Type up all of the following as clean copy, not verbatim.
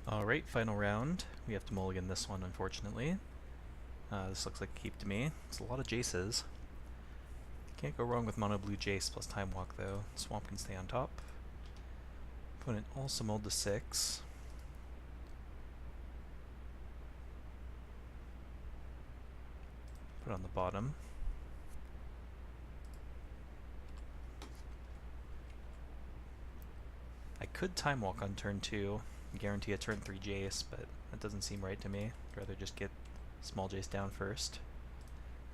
Alright, final round. We have to mulligan this one, unfortunately. This looks like a keep to me. It's a lot of Jaces. Can't go wrong with mono blue Jace plus Time Walk though. Swamp can stay on top. Opponent also mulled to 6. Put it on the bottom. I could Time Walk on turn 2, guarantee a turn 3 Jace, but that doesn't seem right to me. I'd rather just get small Jace down first.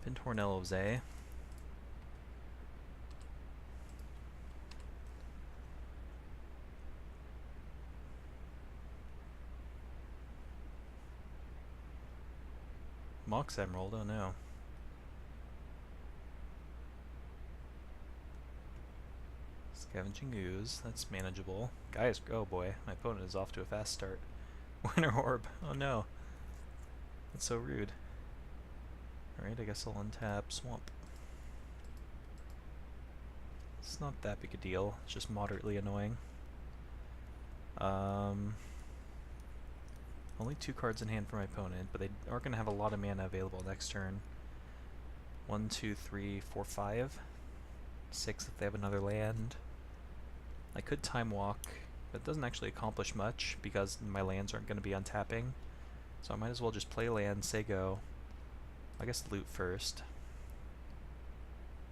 Pintorn Elves, eh? Mox Emerald, oh no. Scavenging Ooze, that's manageable. Guys, oh boy, my opponent is off to a fast start. Winter Orb, oh no. That's so rude. Alright, I guess I'll untap Swamp. It's not that big a deal, it's just moderately annoying. Only 2 cards in hand for my opponent, but they are going to have a lot of mana available next turn. 1, 2, 3, 4, 5. 6 if they have another land. I could Time Walk, but it doesn't actually accomplish much because my lands aren't going to be untapping. So I might as well just play land, say go. I guess loot first.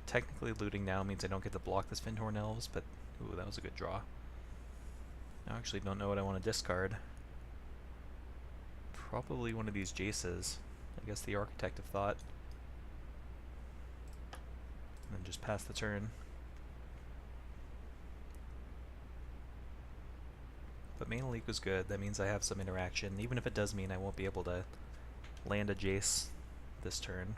Technically looting now means I don't get to block this Fyndhorn Elves, but ooh, that was a good draw. I actually don't know what I want to discard. Probably one of these Jaces. I guess the Architect of Thought. And then just pass the turn. But Mana Leak was good, that means I have some interaction, even if it does mean I won't be able to land a Jace this turn.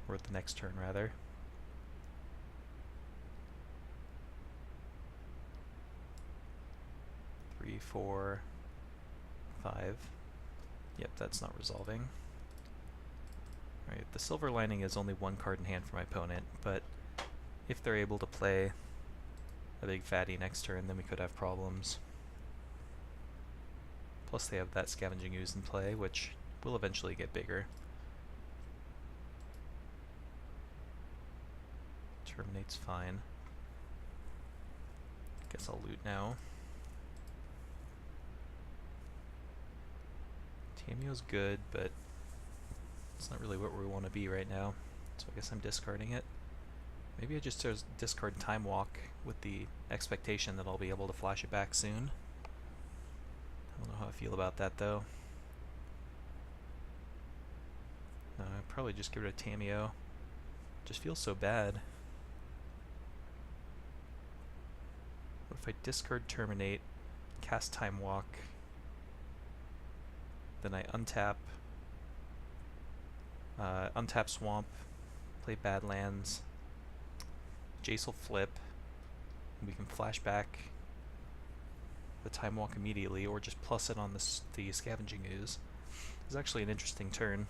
Or at the next turn, rather. Three, 4, 5. Yep, that's not resolving. Alright, the Silver Lining is only 1 card in hand for my opponent, but if they're able to play a big fatty next turn, then we could have problems. Plus they have that Scavenging Ooze in play, which will eventually get bigger. Terminate's fine. Guess I'll loot now. Tamiyo's good, but it's not really what we want to be right now, so I guess I'm discarding it. Maybe I just discard Time Walk with the expectation that I'll be able to flash it back soon. I don't know how I feel about that though. No, I'd probably just get rid of Tamiyo. Just feels so bad. What if I discard Terminate, cast Time Walk, then I untap Swamp, play Badlands, Jace will flip, and we can flash back the Time Walk immediately, or just plus it on the Scavenging Ooze. It's actually an interesting turn.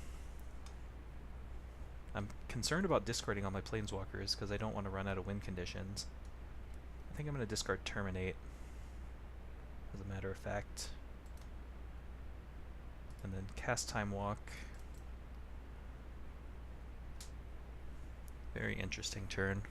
I'm concerned about discarding all my Planeswalkers because I don't want to run out of win conditions. I think I'm going to discard Terminate, as a matter of fact. And then cast Time Walk. Very interesting turn.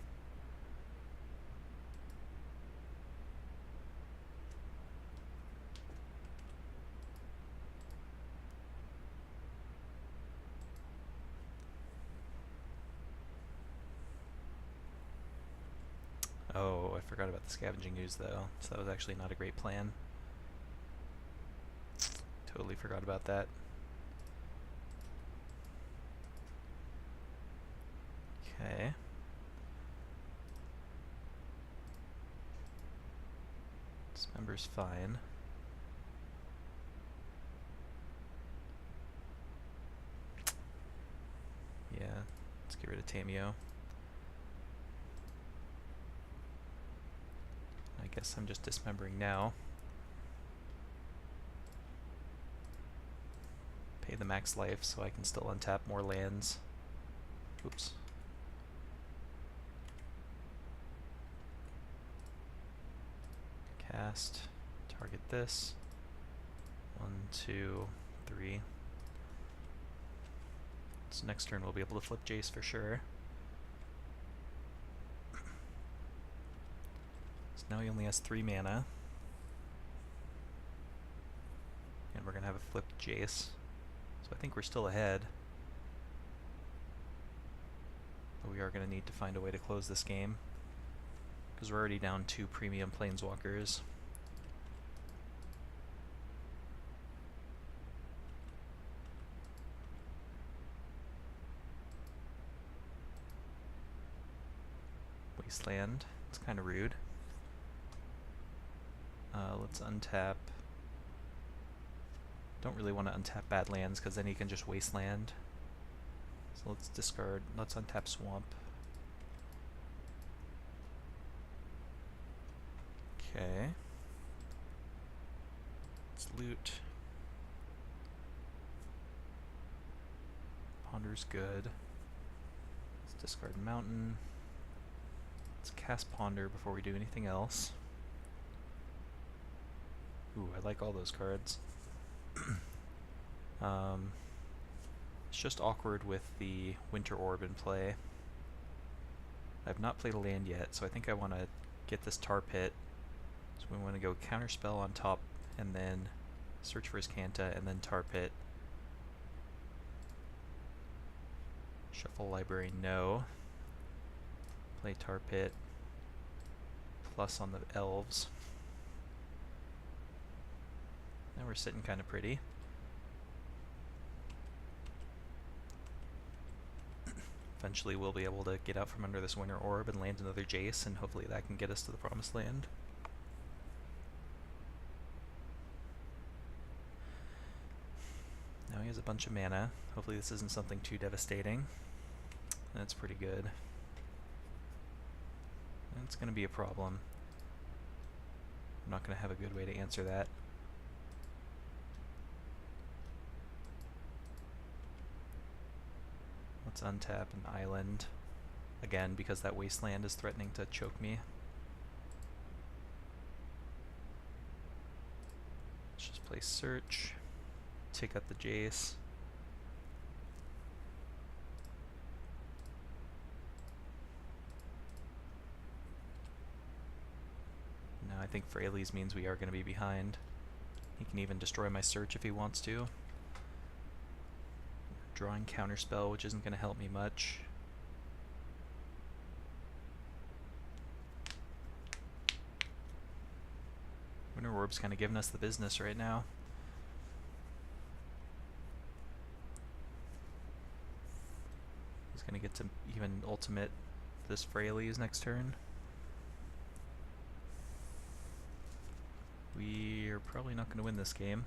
Oh, I forgot about the Scavenging Ooze though, so that was actually not a great plan. Totally forgot about that. Okay. Dismember's fine. Yeah, let's get rid of Tamiyo. I guess I'm just dismembering now. Pay the max life so I can still untap more lands. Oops. cast, target this. 1, 2, 3. So next turn we'll be able to flip Jace for sure. So now he only has 3 mana. And we're going to have a flipped Jace. So I think we're still ahead. But we are going to need to find a way to close this game, because we're already down 2 premium planeswalkers. Wasteland. It's kind of rude. Let's untap. Don't really want to untap Badlands because then he can just Wasteland. So let's discard. Let's untap Swamp. Okay. Let's loot. Ponder's good. Let's discard Mountain. Let's cast Ponder before we do anything else. Ooh, I like all those cards. It's just awkward with the Winter Orb in play. I've not played a land yet, so I think I want to get this Tar Pit. So we want to go Counterspell on top, and then search for his Kanta, and then Tar Pit. Shuffle Library, no. Play Tar Pit. Plus on the Elves. Now we're sitting kind of pretty. Eventually we'll be able to get out from under this Winter Orb and land another Jace, and hopefully that can get us to the Promised Land. Now he has a bunch of mana. Hopefully this isn't something too devastating. That's pretty good. It's going to be a problem. I'm not going to have a good way to answer that. Let's untap an island. Again, because that Wasteland is threatening to choke me. Let's just play Search. Take out the Jace. Now I think Freyalise means we are going to be behind. He can even destroy my Search if he wants to. Drawing Counterspell, which isn't going to help me much. Winter Orb's kind of giving us the business right now. He's going to get to even ultimate this Freyalise next turn. We are probably not going to win this game.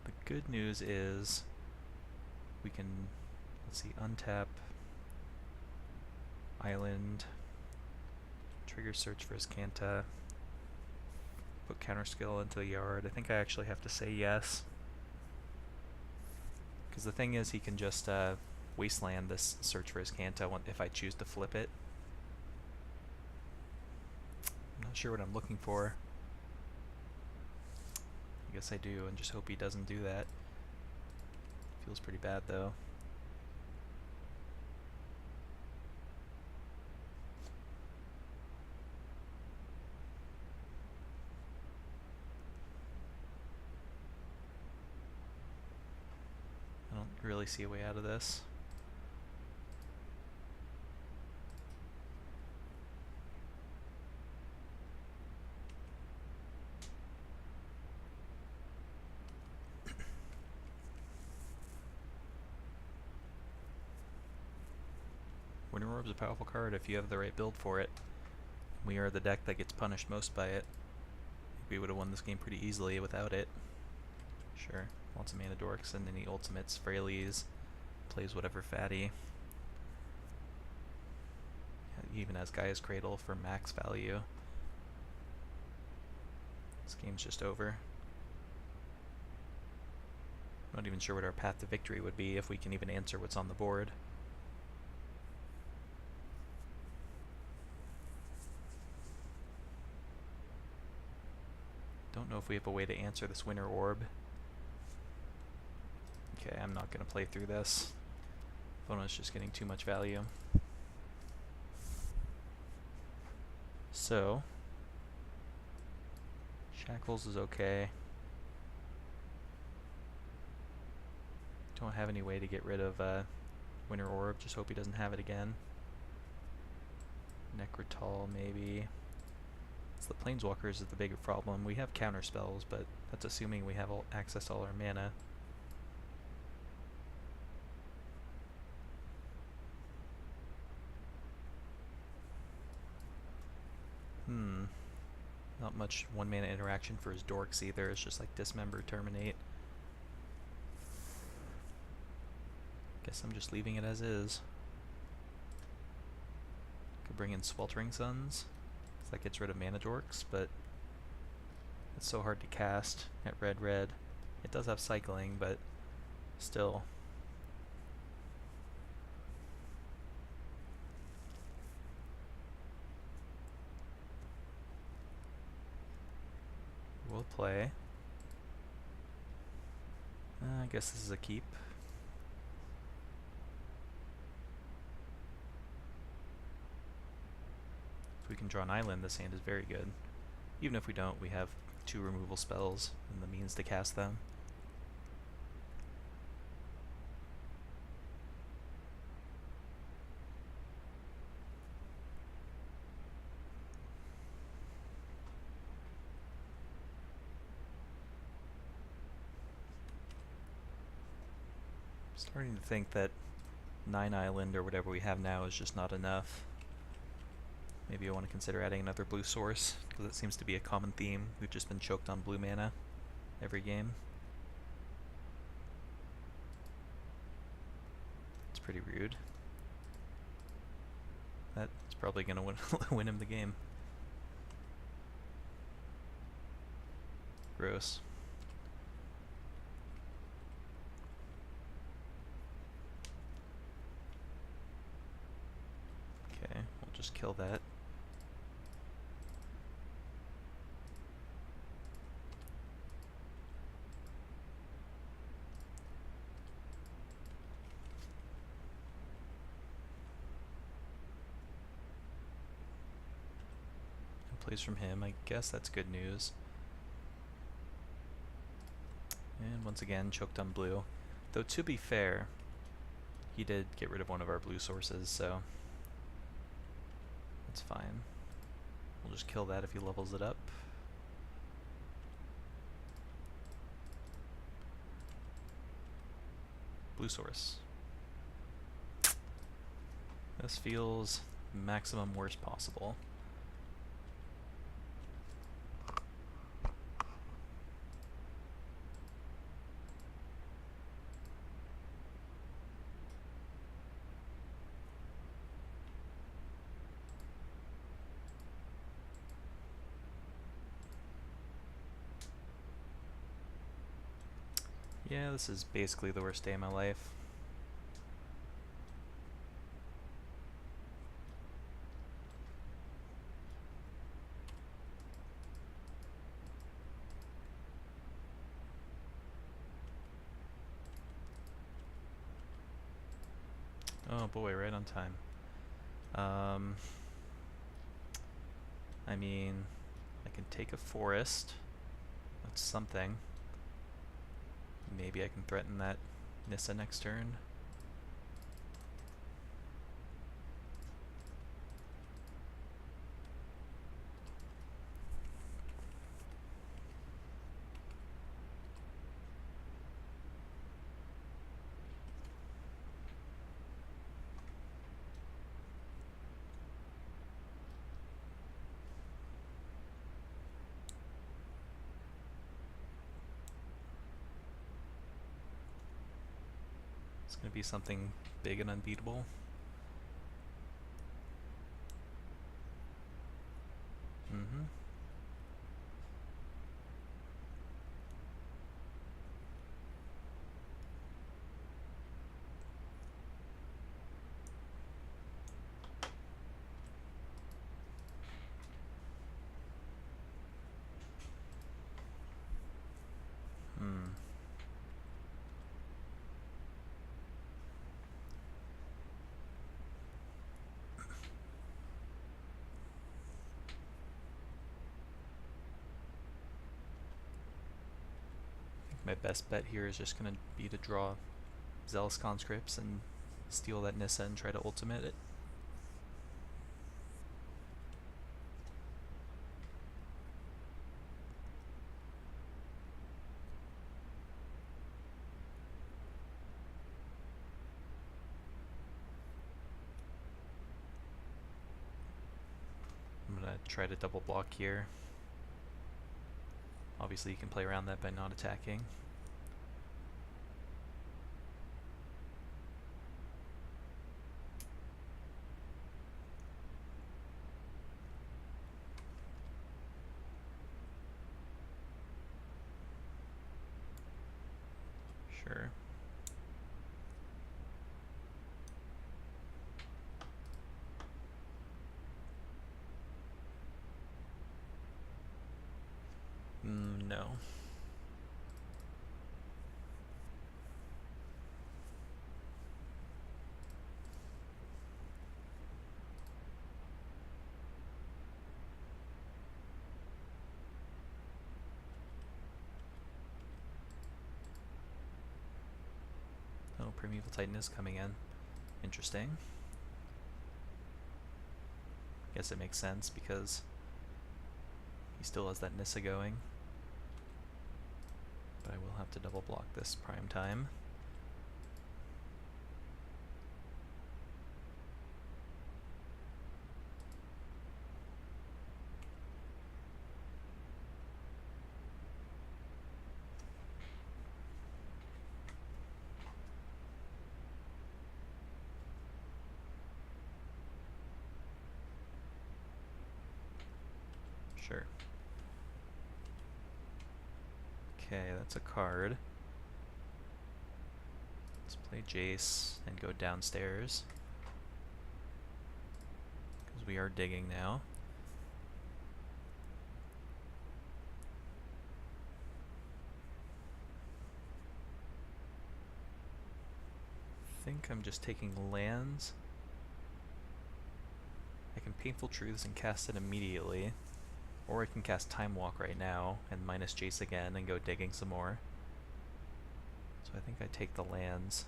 The good news is we can, let's see, untap Island, trigger Search for his Kanta, put Counterskill into the yard. I think I actually have to say yes. Because the thing is, he can just Wasteland this Search for his Kanta if I choose to flip it. I'm not sure what I'm looking for. I guess I do, and just hope he doesn't do that. Feels pretty bad, though. I don't really see a way out of this. Winter Orb's a powerful card if you have the right build for it. We are the deck that gets punished most by it. We would have won this game pretty easily without it. Sure, lots of mana dorks, and then he ultimates Freyalise, plays whatever fatty. He even has Gaia's Cradle for max value. This game's just over. I'm not even sure what our path to victory would be if we can even answer what's on the board. Don't know if we have a way to answer this Winter Orb. Okay, I'm not going to play through this. Opponent's just getting too much value. So, Shackles is okay. Don't have any way to get rid of Winter Orb, just hope he doesn't have it again. Necrotal, maybe. It's the Planeswalkers is the bigger problem. We have counter spells, but that's assuming we have access to all our mana. Not much one mana interaction for his dorks either. It's just like Dismember, Terminate. Guess I'm just leaving it as is. Could bring in Sweltering Suns, because that gets rid of mana dorks, but it's so hard to cast at red. It does have cycling, but still. We'll play. I guess this is a keep. If we can draw an island, this hand is very good. Even if we don't, we have 2 removal spells and the means to cast them. Starting to think that 9 island or whatever we have now is just not enough. Maybe I want to consider adding another blue source, because it seems to be a common theme. We've just been choked on blue mana every game. It's pretty rude. That's probably going to win him the game. Gross. Okay, we'll just kill that. Plays from him, I guess that's good news. And once again, choked on blue. Though to be fair, he did get rid of one of our blue sources, so that's fine. We'll just kill that if he levels it up. Blue source. This feels maximum worst possible. Yeah, this is basically the worst day of my life. Oh boy, right on time. I mean, I can take a forest. That's something. Maybe I can threaten that Nissa next turn. It's going to be something big and unbeatable. My best bet here is just going to be to draw Zealous Conscripts and steal that Nissa and try to ultimate it. I'm going to try to double block here. Obviously you can play around that by not attacking. Sure. No. Oh, Primeval Titan is coming in. Interesting. Guess it makes sense because he still has that Nissa going. But I will have to double block this prime time. Sure. Okay, that's a card. Let's play Jace and go downstairs. Because we are digging now. I think I'm just taking lands. I can Painful Truths and cast it immediately. Or I can cast Time Walk right now and minus Jace again and go digging some more. So I think I take the lands.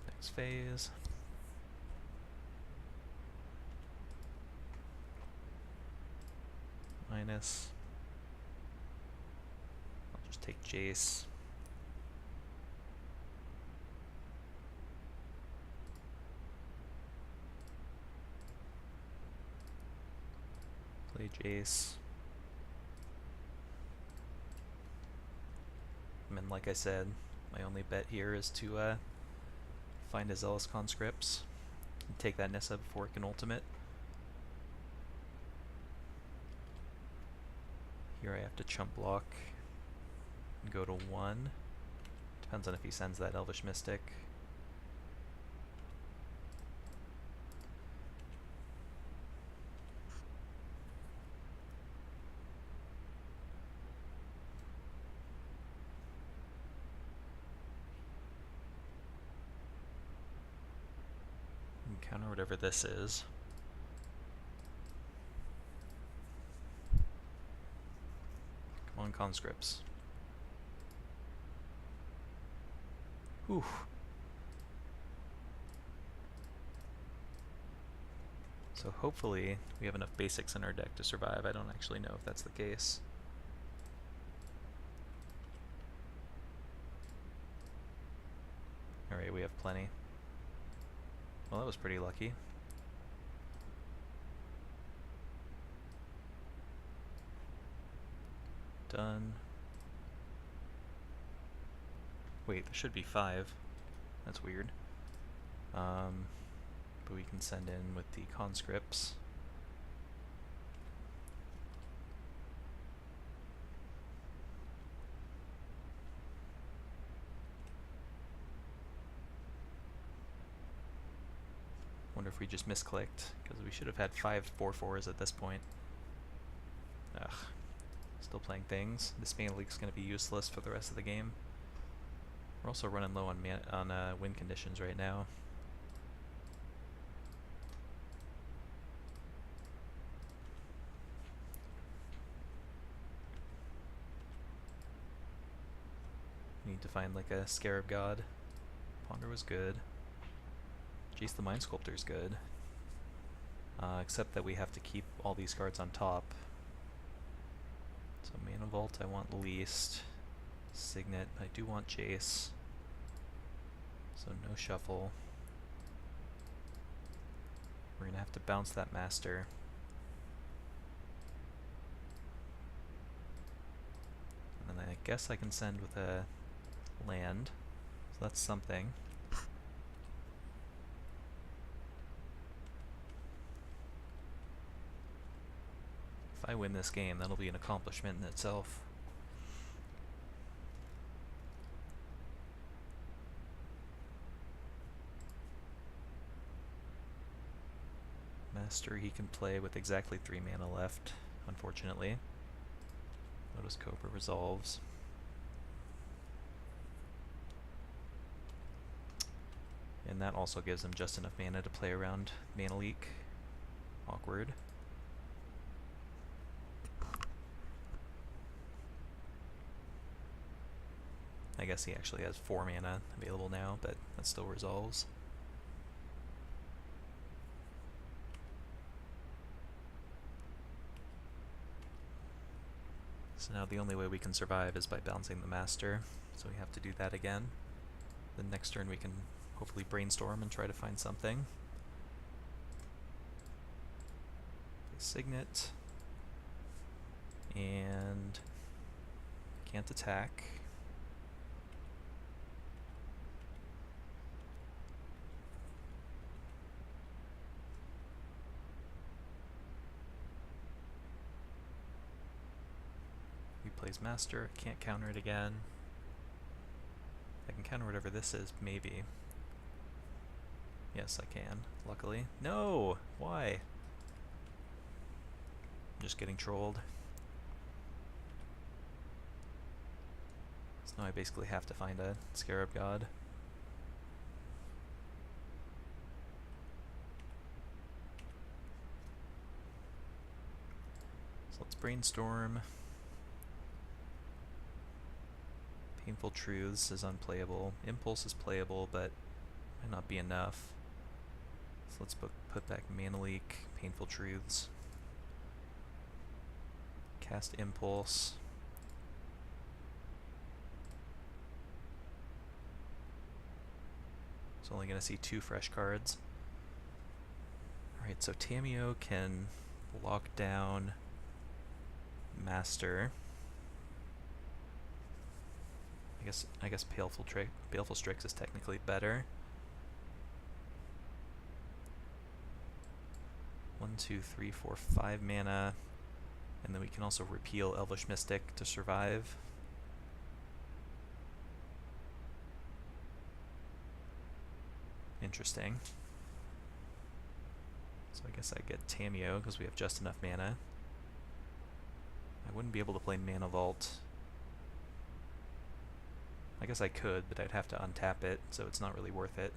Next phase. Minus. I'll just take Jace. Play Jace. And then, like I said, my only bet here is to find a Zealous Conscripts and take that Nissa before it can ultimate. Here I have to chump block and go to 1. Depends on if he sends that Elvish Mystic. Counter whatever this is. Come on, conscripts. Whew. So hopefully we have enough basics in our deck to survive. I don't actually know if that's the case. Alright, we have plenty. Well, that was pretty lucky. Done. Wait, there should be 5. That's weird. But we can send in with the conscripts. Wonder if we just misclicked, because we should have had 5 4/4s at this point. Ugh. Still playing things. This Mana Leak's going to be useless for the rest of the game. We're also running low on win conditions right now. We need to find like a Scarab God. Ponder was good. Jace the Mind Sculptor is good. Except that we have to keep all these cards on top. So Mana Vault I want least. Signet, I do want Jace. So no shuffle. We're gonna have to bounce that Master. And then I guess I can send with a land. So that's something. If I win this game, that'll be an accomplishment in itself. Master he can play with exactly 3 mana left, unfortunately. Lotus Cobra resolves. And that also gives him just enough mana to play around Mana Leak. Awkward. I guess he actually has 4 mana available now, but that still resolves. So now the only way we can survive is by bouncing the Master, so we have to do that again. The next turn we can hopefully brainstorm and try to find something. Signet. And can't attack. He plays Master, can't counter it again. I can counter whatever this is, maybe. Yes, I can, luckily. No! Why? I'm just getting trolled. So now I basically have to find a Scarab God. So let's brainstorm. Painful Truths is unplayable. Impulse is playable, but might not be enough. So let's put back Mana Leak, Painful Truths. Cast Impulse. So only going to see 2 fresh cards. Alright, so Tamiyo can lock down Master. I guess Baleful Strix is technically better. 1, 2, 3, 4, 5 mana. And then we can also repeal Elvish Mystic to survive. Interesting. So I guess I get Tamiyo because we have just enough mana. I wouldn't be able to play Mana Vault. I guess I could, but I'd have to untap it, so it's not really worth it.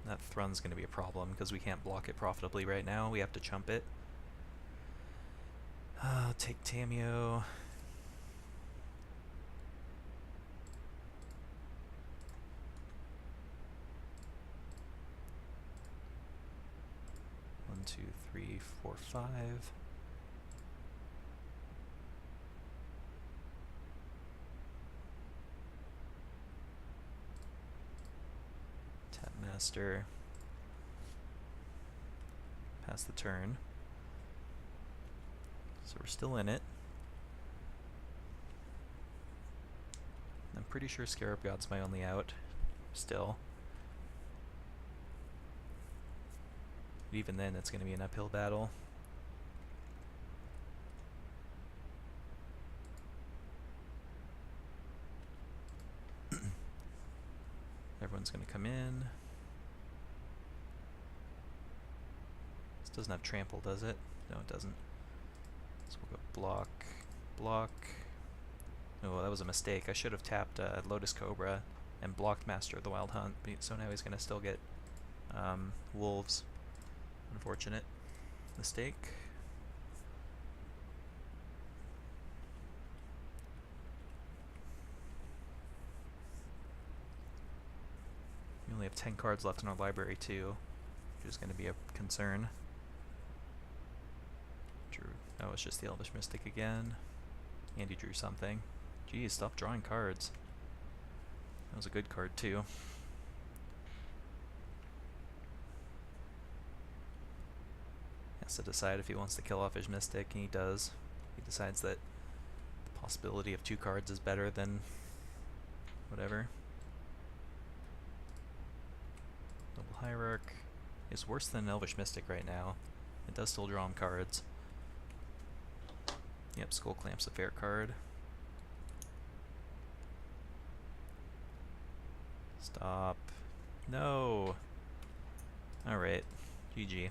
That Thrun's going to be a problem because we can't block it profitably right now. We have to chump it. Take Tamiyo. One, 2, 3, 4, 5. Tap Master. Pass the turn. So we're still in it. I'm pretty sure Scarab God's my only out, still. But even then, it's going to be an uphill battle. Everyone's going to come in. This doesn't have trample, does it? No, it doesn't. So we'll go block, block. Oh, that was a mistake. I should have tapped Lotus Cobra and blocked Master of the Wild Hunt, so now he's going to still get Wolves. Unfortunate mistake. have 10 cards left in our library too, which is going to be a concern. Drew. Oh, it's just the Elvish Mystic again. And he drew something. Geez, stop drawing cards. That was a good card too. Has to decide if he wants to kill off his Mystic, and he does. He decides that the possibility of 2 cards is better than whatever. Noble Hierarch is worse than Elvish Mystic right now. It does still draw him cards. Yep, Skull Clamp's a fair card. Stop. No! Alright, GG.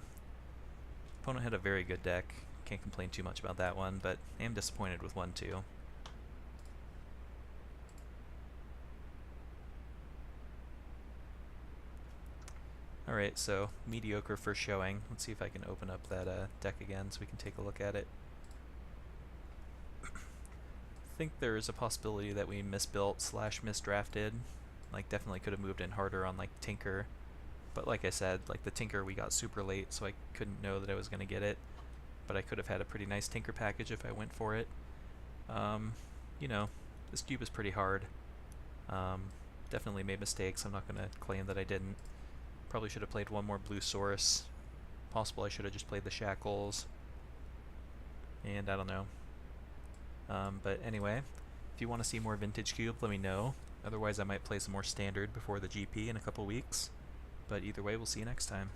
Opponent had a very good deck. Can't complain too much about that one, but I am disappointed with 1-2. Alright, so mediocre first showing. Let's see if I can open up that deck again so we can take a look at it. I think there is a possibility that we misbuilt / misdrafted. Like, definitely could have moved in harder on like Tinker. But like I said, like the Tinker we got super late, so I couldn't know that I was going to get it. But I could have had a pretty nice Tinker package if I went for it. You know, this cube is pretty hard. Definitely made mistakes. I'm not going to claim that I didn't. Probably should have played one more Blue Source. Possible I should have just played the Shackles. And I don't know. But anyway, if you want to see more Vintage Cube, let me know. Otherwise, I might play some more Standard before the GP in a couple weeks. But either way, we'll see you next time.